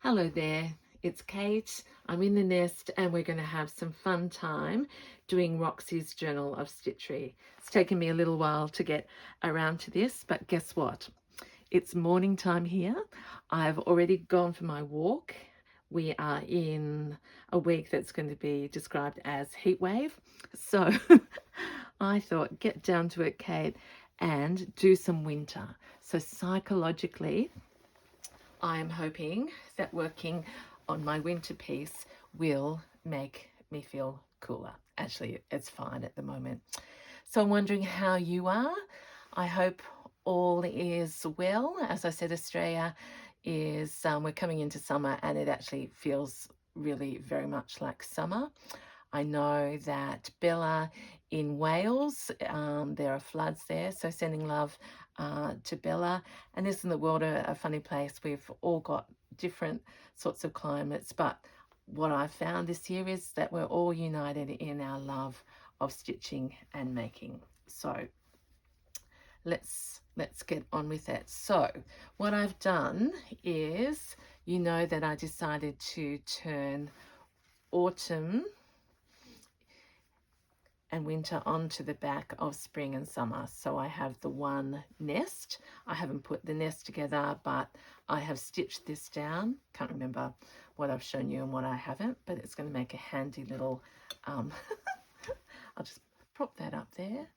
Hello there, it's Kate. I'm in the nest and we're going to have some fun time doing Roxy's Journal of Stitchery. It's taken me a little while to get around to this, but guess what? It's morning time here. I've already gone for my walk. We are in a week that's going to be described as heat wave. So I thought, get down to it, Kate, and do some winter. So psychologically, I am hoping that working on my winter piece will make me feel cooler. Actually, it's fine at the moment. So I'm wondering how you are. I hope all is well. As I said, Australia is, we're coming into summer and it actually feels really very much like summer. I know that Bella in Wales, there are floods there, so sending love to Bella. And isn't the world a funny place? We've all got different sorts of climates, but what I've found this year is that we're all united in our love of stitching and making. So let's get on with it. So what I've done is, you know that I decided to turn autumn and winter onto the back of spring and summer. So I have the one nest. I haven't put the nest together, but I have stitched this down. Can't remember what I've shown you and what I haven't, but it's going to make a handy little, I'll just prop that up there.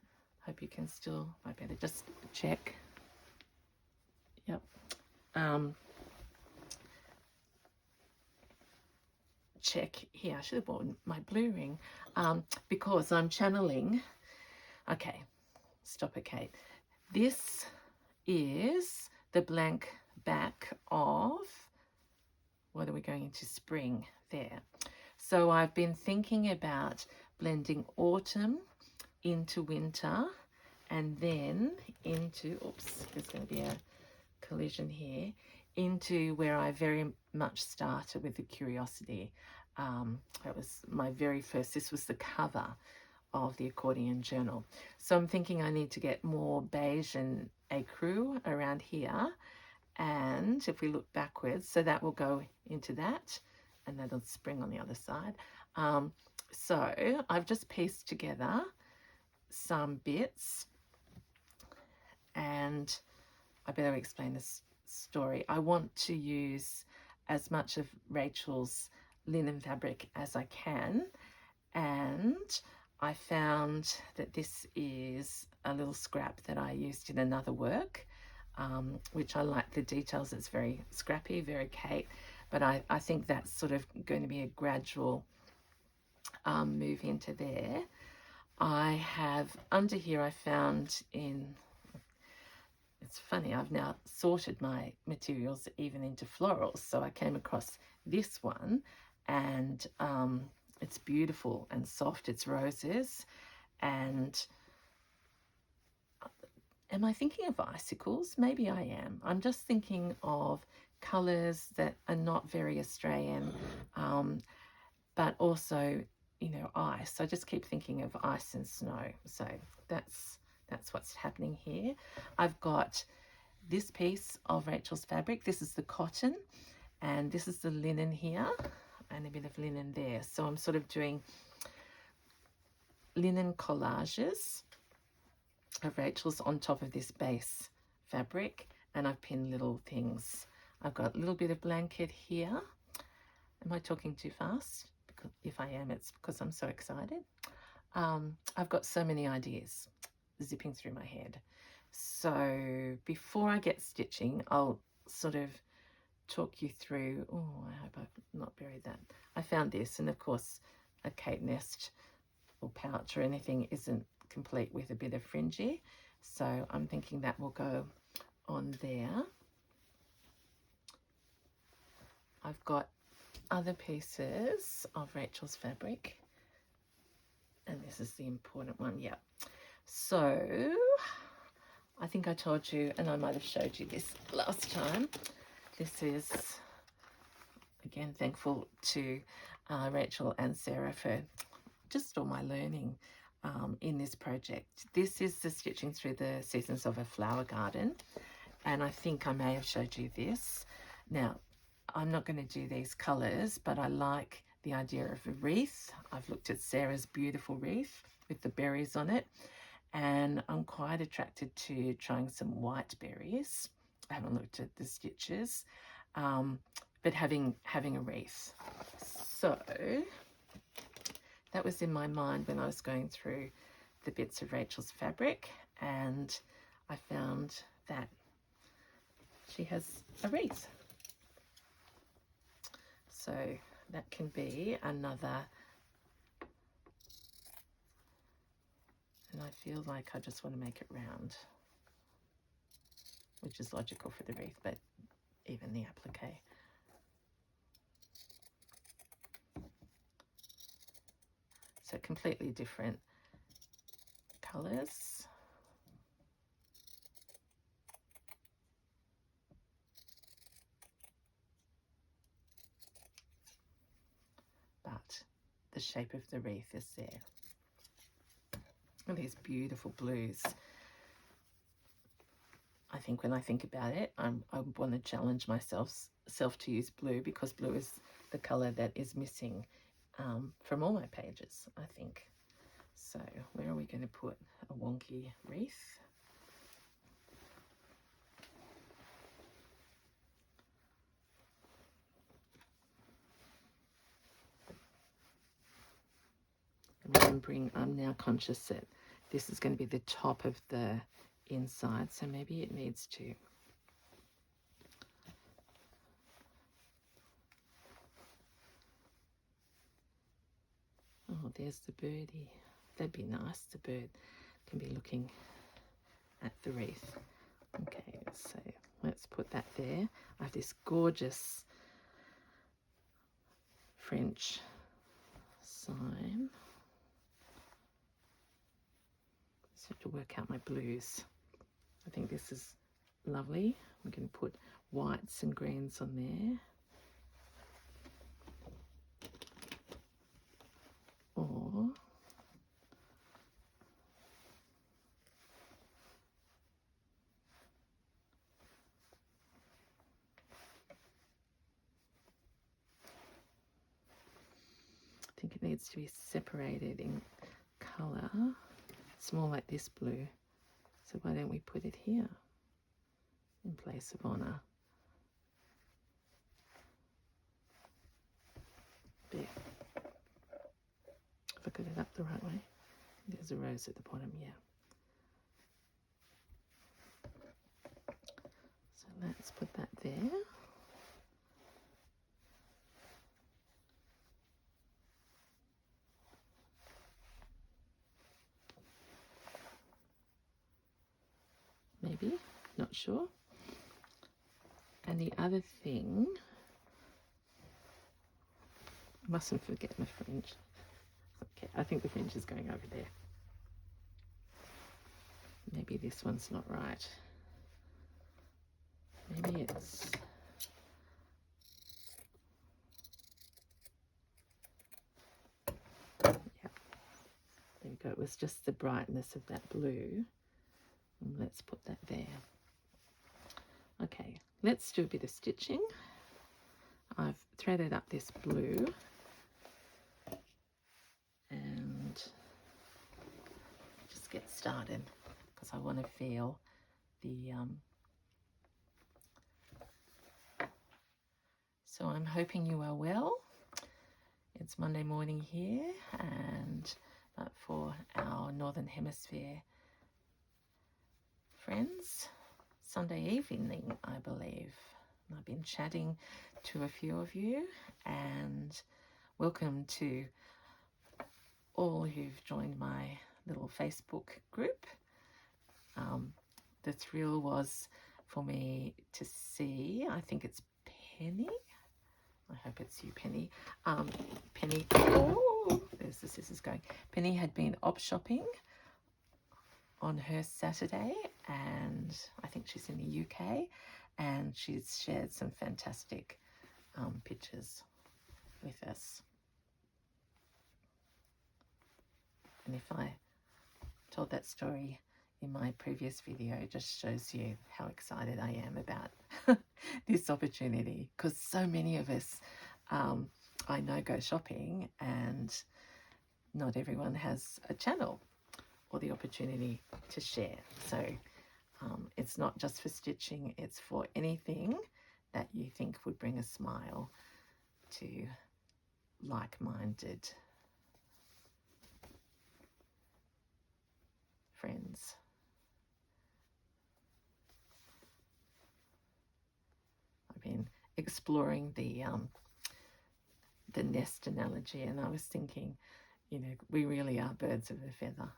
Hope you can still, I better just check. Yep. Check here. I should have bought my blue ring because I'm channeling. Okay, stop it, Kate. This is the blank back of, what are we going into, spring there. So I've been thinking about blending autumn into winter and then into, oops, there's going to be a collision here, into where I very much started with the Curiosity. That was my very first, this was the cover of the accordion journal. So I'm thinking I need to get more beige and ecru around here. And if we look backwards, so that will go into that and that'll spring on the other side. So I've just pieced together some bits and I better explain this story. I want to use as much of Rachel's linen fabric as I can, and I found that this is a little scrap that I used in another work, which I like the details. It's very scrappy, very Kate, but I think that's sort of going to be a gradual move into there. I have under here, I found in, it's funny, I've now sorted my materials even into florals. So I came across this one and it's beautiful and soft. It's roses. And am I thinking of icicles? Maybe I am. I'm just thinking of colours that are not very Australian, but also, you know, ice. I just keep thinking of ice and snow. So that's what's happening here. I've got this piece of Rachel's fabric. This is the cotton and this is the linen here and a bit of linen there. So I'm sort of doing linen collages of Rachel's on top of this base fabric, and I've pinned little things. I've got a little bit of blanket here. Am I talking too fast? Because if I am, it's because I'm so excited. I've got so many ideas zipping through my head. So before I get stitching, I'll sort of talk you through, oh, I hope I've not buried that. I found this, and of course a Kate nest or pouch or anything isn't complete with a bit of fringy, so I'm thinking that will go on there. I've got other pieces of Rachel's fabric, and this is the important one. Yeah, so I think I told you, and I might have showed you this last time, this is, again, thankful to Rachel and Sarah for just all my learning in this project. This is the Stitching Through the Seasons of a Flower Garden, and I think I may have showed you this. Now, I'm not going to do these colours, but I like the idea of a wreath. I've looked at Sarah's beautiful wreath with the berries on it, and I'm quite attracted to trying some white berries. I haven't looked at the stitches, but having a wreath. So that was in my mind when I was going through the bits of Rachel's fabric, and I found that she has a wreath. So that can be another, and I feel like I just want to make it round, which is logical for the wreath, but even the applique. So completely different colours. But the shape of the wreath is there. And these beautiful blues. I think when I think about it, I want to challenge myself to use blue, because blue is the colour that is missing from all my pages, I think. So where are we going to put a wonky wreath? Remembering, I'm now conscious that this is going to be the top of the inside, so maybe it needs to. Oh, there's the birdie. That'd be nice. The bird can be looking at the wreath. Okay, so let's put that there. I have this gorgeous French sign. Just have to work out my blues. I think this is lovely. I'm going to put whites and greens on there. Or I think it needs to be separated in colour. It's more like this blue. So why don't we put it here in place of honour? There. If I got it up the right way. There's a rose at the bottom, yeah. So let's put that there. Maybe, not sure. And the other thing, I mustn't forget my fringe. Okay, I think the fringe is going over there. Maybe this one's not right. Maybe it's... Yeah, there we go. It was just the brightness of that blue. And let's put that there. Okay, let's do a bit of stitching. I've threaded up this blue and just get started, because I want to feel the so I'm hoping you are well. It's Monday morning here, and but for our Northern Hemisphere friends, Sunday evening, I believe. I've been chatting to a few of you, and welcome to all who've joined my little Facebook group. The thrill was for me to see, I think it's Penny. I hope it's you, Penny. Penny, oh, there's the scissors going. Penny had been op shopping on her Saturday, and I think she's in the UK, and she's shared some fantastic pictures with us. And if I told that story in my previous video just shows you how excited I am about this opportunity, because so many of us I know go shopping and not everyone has a channel or the opportunity to share. So it's not just for stitching, it's for anything that you think would bring a smile to like-minded friends. I've been exploring the nest analogy, and I was thinking, you know, we really are birds of a feather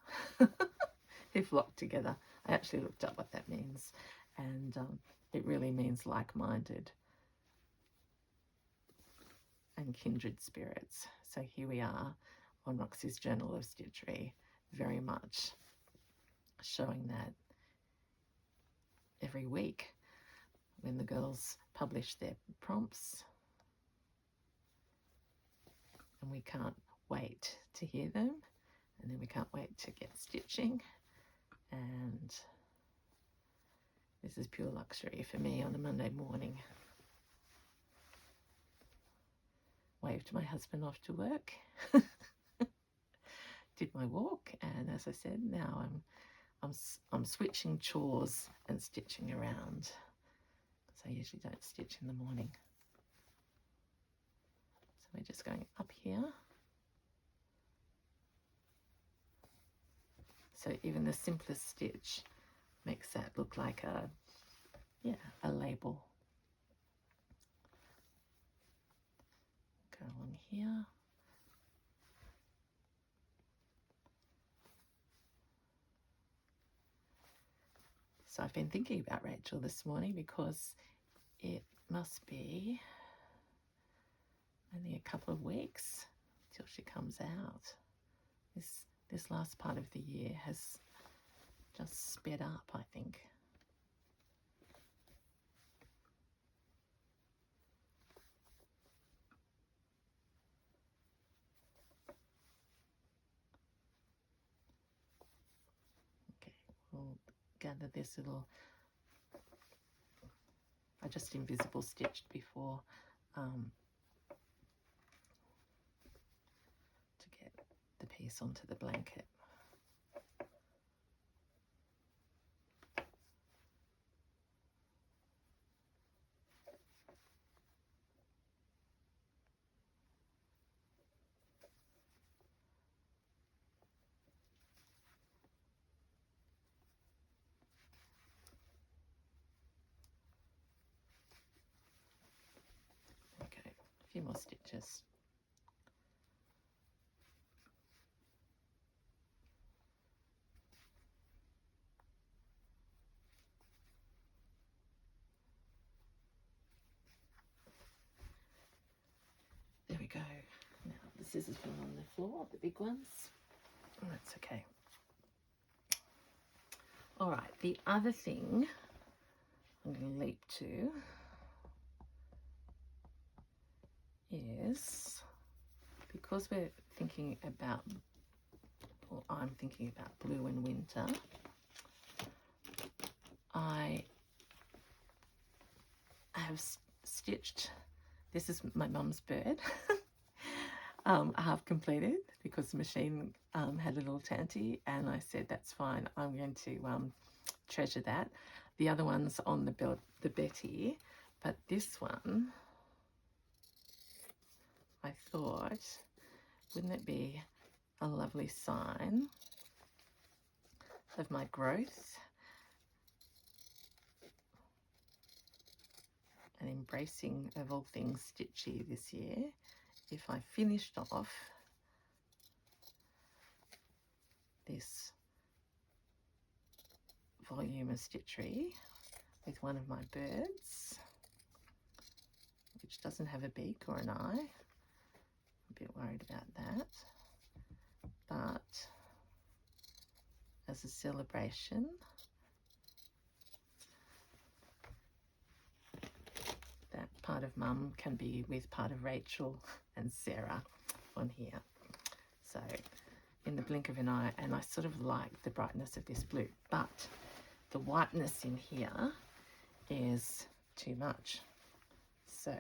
if flocked together. I actually looked up what that means, and it really means like-minded and kindred spirits. So here we are on Roxy's Journal of Stitchery, very much showing that every week when the girls publish their prompts, and we can't wait to hear them, and then we can't wait to get stitching. And this is pure luxury for me on a Monday morning. Waved my husband off to work, did my walk, and as I said, now I'm switching chores and stitching around, because I usually don't stitch in the morning. So we're just going up here. So even the simplest stitch makes that look like a label. Go on here. So I've been thinking about Rachel this morning, because it must be only a couple of weeks till she comes out. This last part of the year has just sped up, I think. Okay, we'll gather this little, I just invisible stitched before to get the piece onto the blanket. Okay, a few more stitches. There we go. Now the scissors were on the floor, the big ones. Oh, that's okay. All right, the other thing I'm going to leap to is, because we're thinking about, or I'm thinking about blue and winter, I have stitched, this is my mum's bird, half completed, because the machine had a little tanty, and I said that's fine, I'm going to treasure that. The other one's on the Betty, but this one, I thought, wouldn't it be a lovely sign of my growth and embracing of all things stitchy this year if I finished off this volume of stitchery with one of my birds, which doesn't have a beak or an eye. I'm a bit worried about that, but as a celebration, that part of Mum can be with part of Rachel and Sarah on here. So in the blink of an eye, and I sort of like the brightness of this blue, but the whiteness in here is too much. So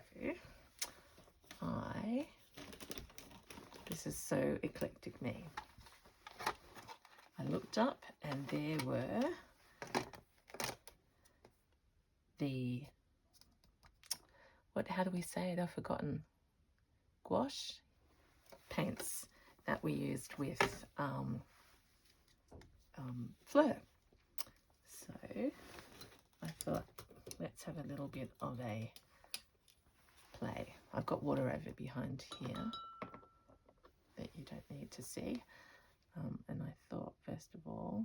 this is so eclectic me. I looked up and there were the, how do we say it? I've forgotten. Gouache paints that we used with Fleur. So I thought, let's have a little bit of a play. I've got water over behind here that you don't need to see. And I thought, first of all,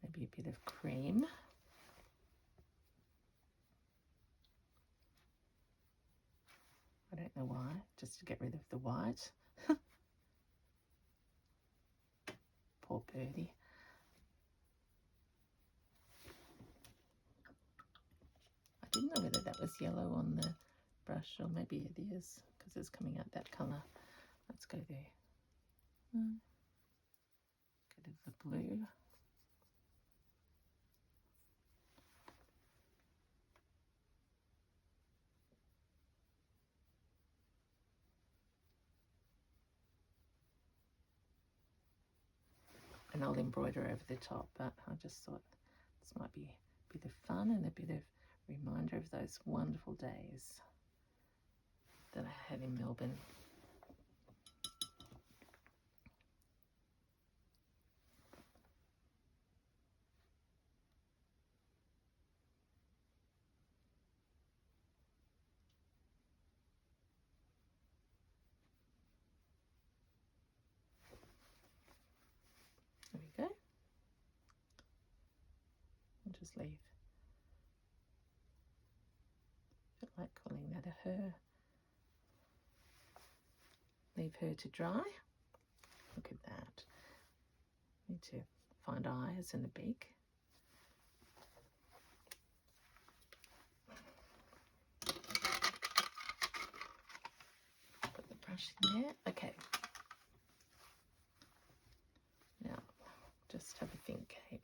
maybe a bit of cream. I don't know why, just to get rid of the white. Poor birdie. I didn't know whether that was yellow on the brush, or maybe it is because it's coming out that colour. Let's go there. Go to the blue. And I'll embroider over the top, but I just thought this might be a bit of fun and a bit of reminder of those wonderful days that I had in Melbourne. There we go. I'll just leave. I feel like calling that a her. Leave her to dry. Look at that. Need to find eyes and a beak. Put the brush in there. Okay. Now, just have a think, Kate.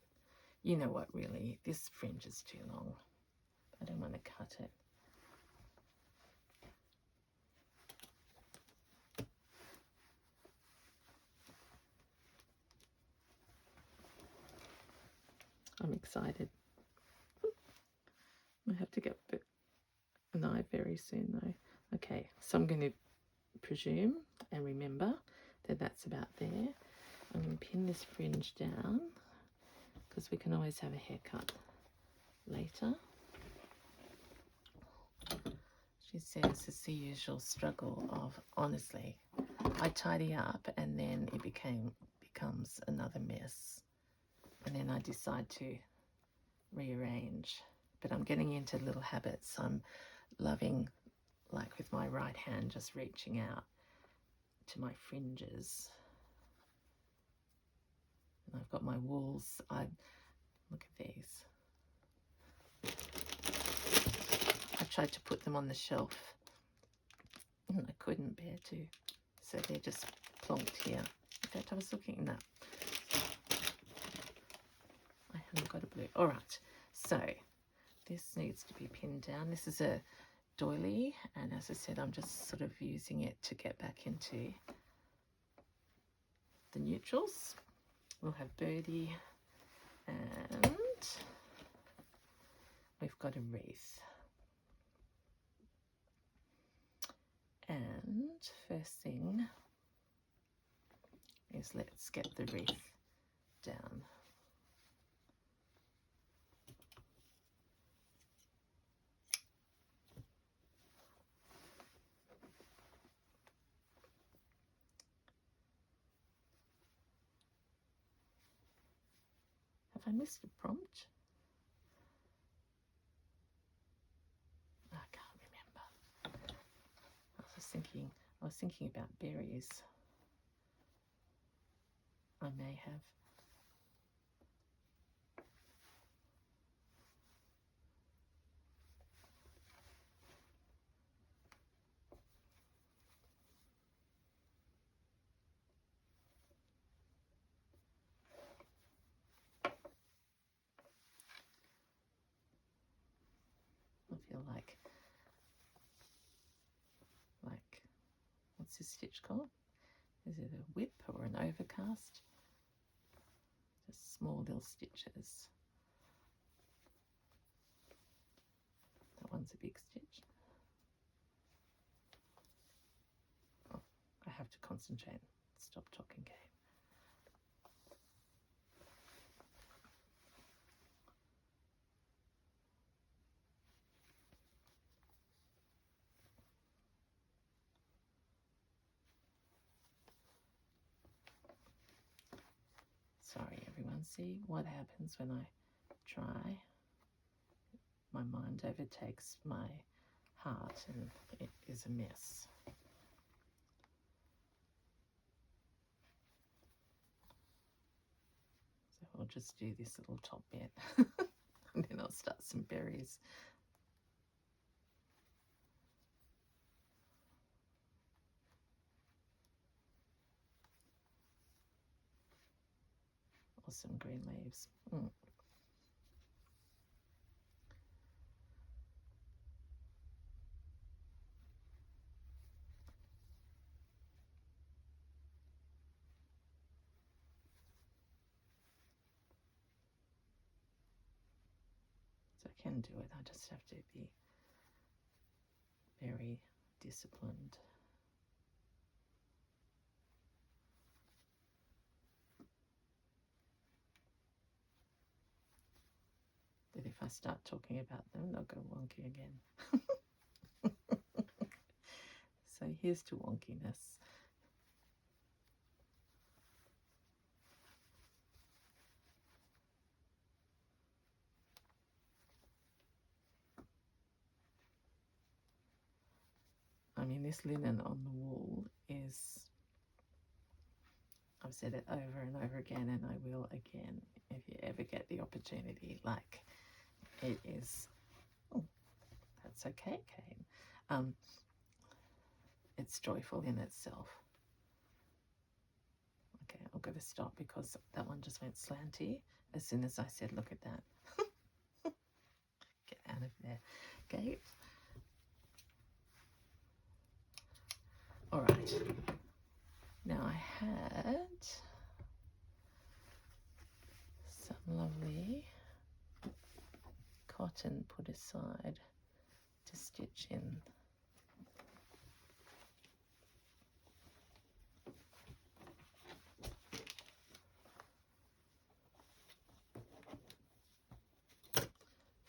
You know what, really, this fringe is too long. I don't want to cut it. I'm excited. I have to get a knife very soon though. Okay, so I'm going to presume and remember that that's about there. I'm going to pin this fringe down because we can always have a haircut later. She says it's the usual struggle of, honestly, I tidy up and then it becomes another mess. And then I decide to rearrange. But I'm getting into little habits. I'm loving, like with my right hand, just reaching out to my fringes. And I've got my wools. Look at these. I tried to put them on the shelf and I couldn't bear to. So they're just plonked here. In fact, I was looking at that. I haven't got a blue. All right, so this needs to be pinned down. This is a doily, and as I said, I'm just sort of using it to get back into the neutrals. We'll have birdie, and we've got a wreath. And first thing is let's get the wreath down. Have I missed a prompt? I can't remember. I was thinking about berries. I may have. feel like what's this stitch called? Is it a whip or an overcast? Just small little stitches. That one's a big stitch. Oh, I have to concentrate. Stop talking, game. Sorry everyone, see what happens when I try. My mind overtakes my heart and it is a mess. So I'll just do this little top bit and then I'll start some berries. Or some green leaves. So I can do it, I just have to be very disciplined. That if I start talking about them, they'll go wonky again. So here's to wonkiness. I mean, this linen on the wool is, I've said it over and over again, and I will again if you ever get the opportunity. Like, it is, oh, that's okay, Kate. It's joyful in itself. Okay, I'll go to stop because that one just went slanty as soon as I said, look at that. Get out of there, Kate. All right. Now I had some lovely cotton put aside to stitch in.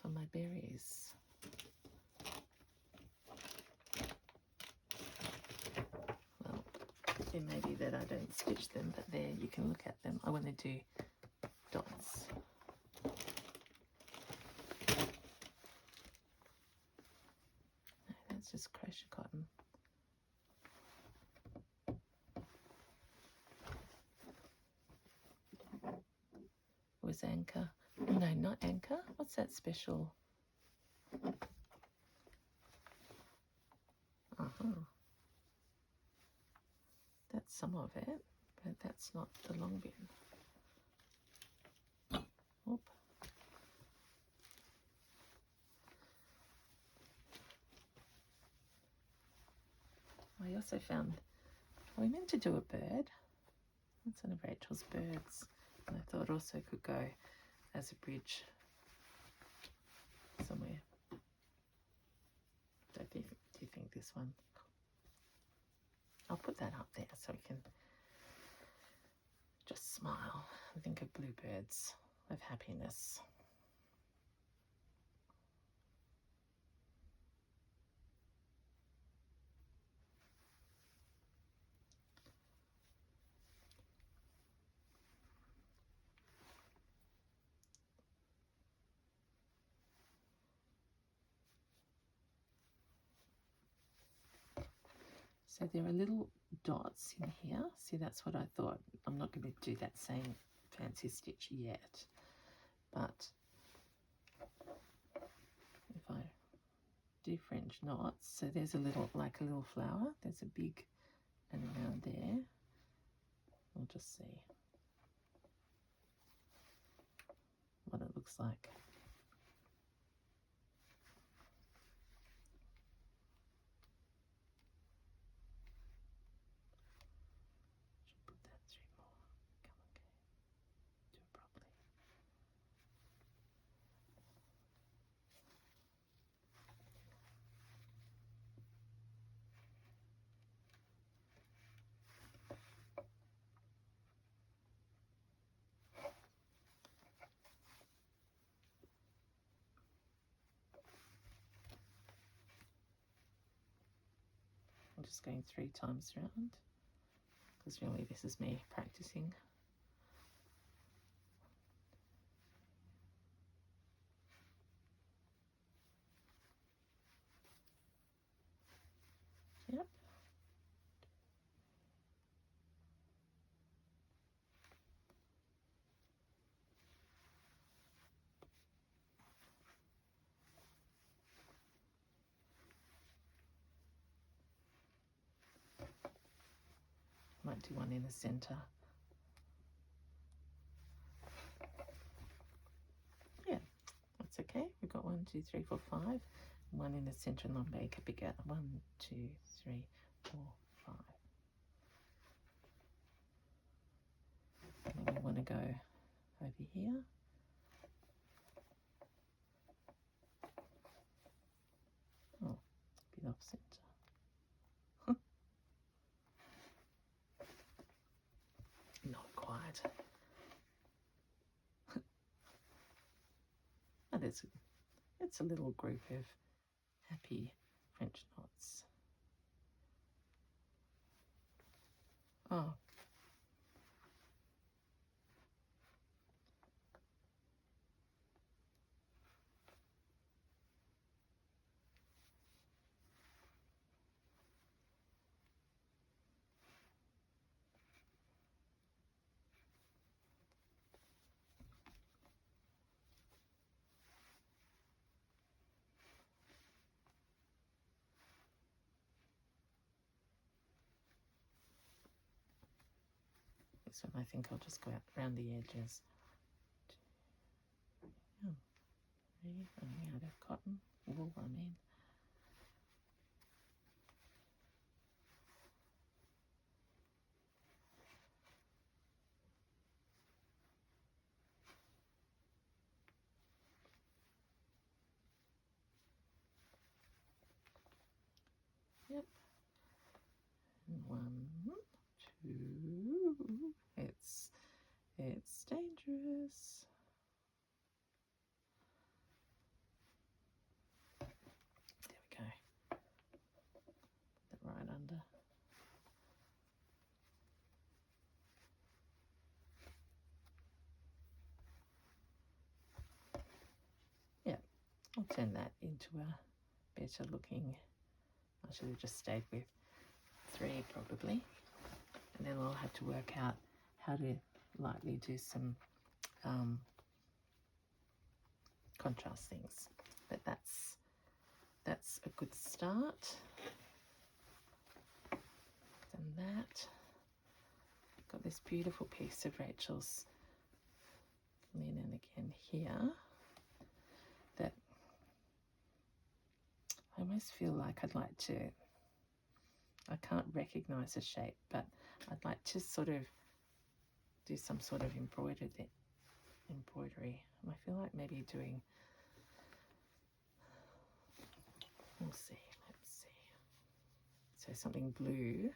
For my berries. Well, it may be that I don't stitch them, but there you can look at them. I want to do dots. No, that's just crochet cotton. It was Anchor. No, not Anchor. What's that special? That's some of it, but that's not the long bit. Oop. I also found, we meant to do a bird. That's one of Rachel's birds. And I thought also could go as a bridge somewhere. Do you think this one? I'll put that up there so we can just smile and think of bluebirds of happiness. So there are little dots in here. See, that's what I thought. I'm not going to do that same fancy stitch yet. But if I do fringe knots, so there's a little, like a little flower. There's a big and around there. We'll just see what it looks like. just going 3 times around, because really this is me practicing. Yep. Might do one in the center. Yeah, that's okay. We've got 1, 2, 3, 4, 5. One in the center and then make a bigger. 1, 2, 3, 4, 5. And then we want to go over here. Oh, a bit off center. Not quite. But it's a little group of happy French knots. Oh. This one I think I'll just go out around the edges. 2, 3, running out of cotton, wool I mean. Yep. And 1, 2. It's dangerous. There we go. Put that right under. Yeah, I'll turn that into a better looking. I should have just stayed with 3 probably. And then I'll have to work out how to lightly do some contrast things. But that's a good start. Done that. Got this beautiful piece of Rachel's linen again here that I almost feel like I'd like to, I can't recognize the shape, but I'd like to sort of do some sort of embroidery. And I feel like maybe doing, we'll see, let's see. So something blue.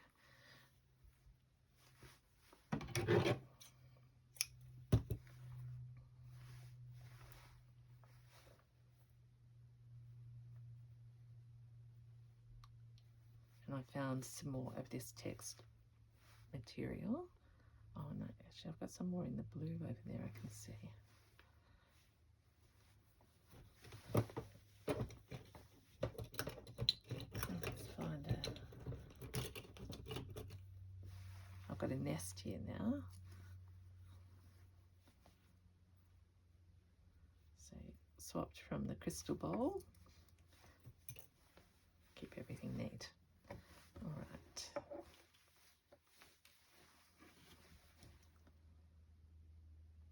And I found some more of this text material. Oh no, actually I've got some more in the blue over there I can see. Let's find it. I've got a nest here now. So swapped from the crystal bowl. Keep everything neat. All right.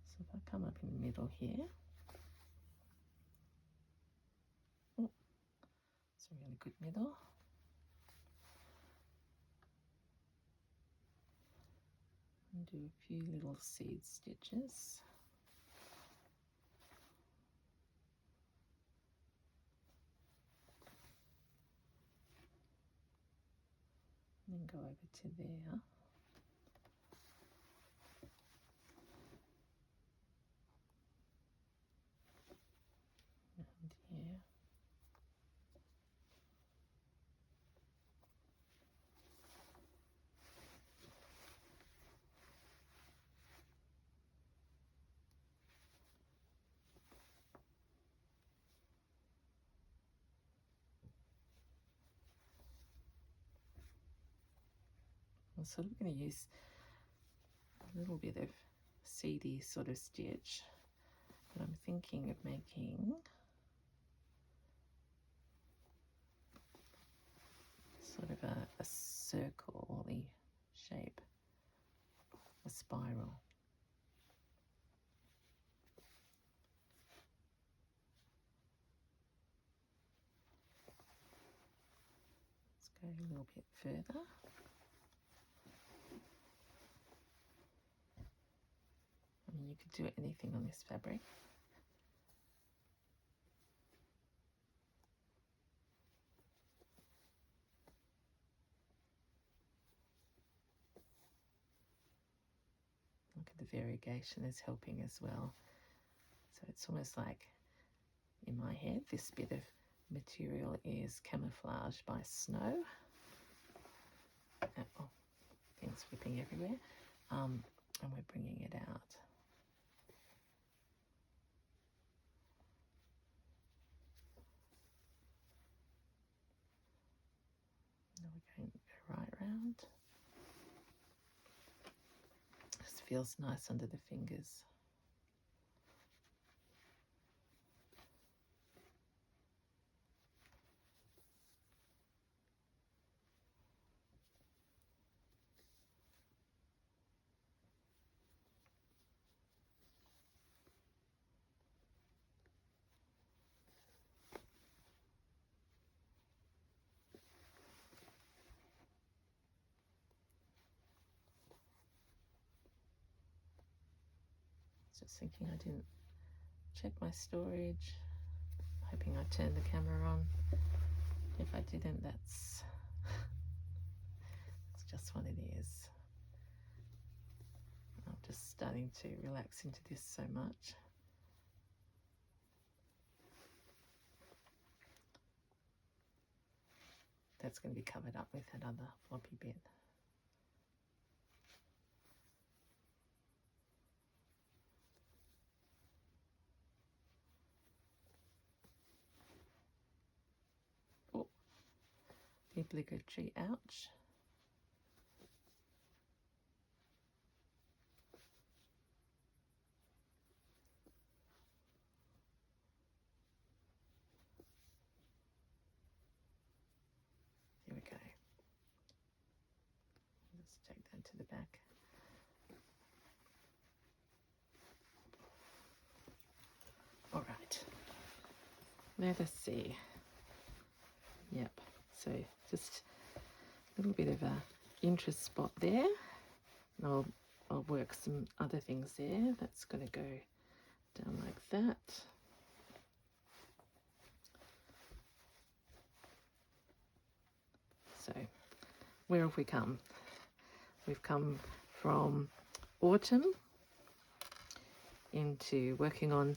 So if I come up in the middle here, oh, it's a really good middle. And do a few little seed stitches. And then go over to there. And here. I'm sort of going to use a little bit of seedy sort of stitch, but I'm thinking of making sort of a circle-y shape, a spiral. Let's go a little bit further. I mean, you could do anything on this fabric. Look at the variegation is helping as well. So it's almost like, in my head, this bit of material is camouflaged by snow. Oh, things flipping everywhere. And we're bringing it out. Now we're going to go right round. This feels nice under the fingers. Just thinking I didn't check my storage. Hoping I turned the camera on. If I didn't, that's just what it is. I'm just starting to relax into this so much. That's going to be covered up with that other floppy bit. Oh, the obligatory ouch. Here we go. Let's take that to the back. All right. Let us see. Yep. So just a little bit of a interest spot there. And I'll work some other things there. That's going to go down like that. So where have we come? We've come from autumn into working on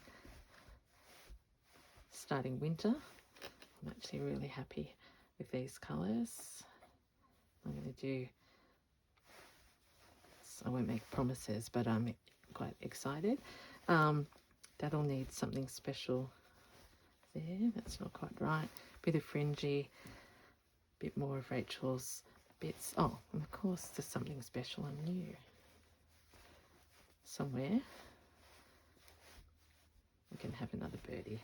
starting winter. I'm actually really happy with these colours. I'm going to do, I won't make promises, but I'm quite excited. That'll need something special there. That's not quite right. Bit of fringy, bit more of Rachel's bits. Oh, and of course there's something special and new somewhere. We can have another birdie.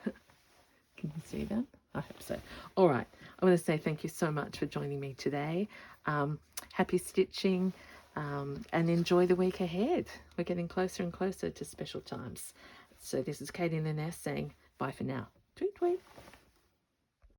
Can you see that? I hope so. All right. I want to say thank you so much for joining me today. Happy stitching and enjoy the week ahead. We're getting closer and closer to special times. So this is Katie in the Nest saying bye for now. Tweet, tweet.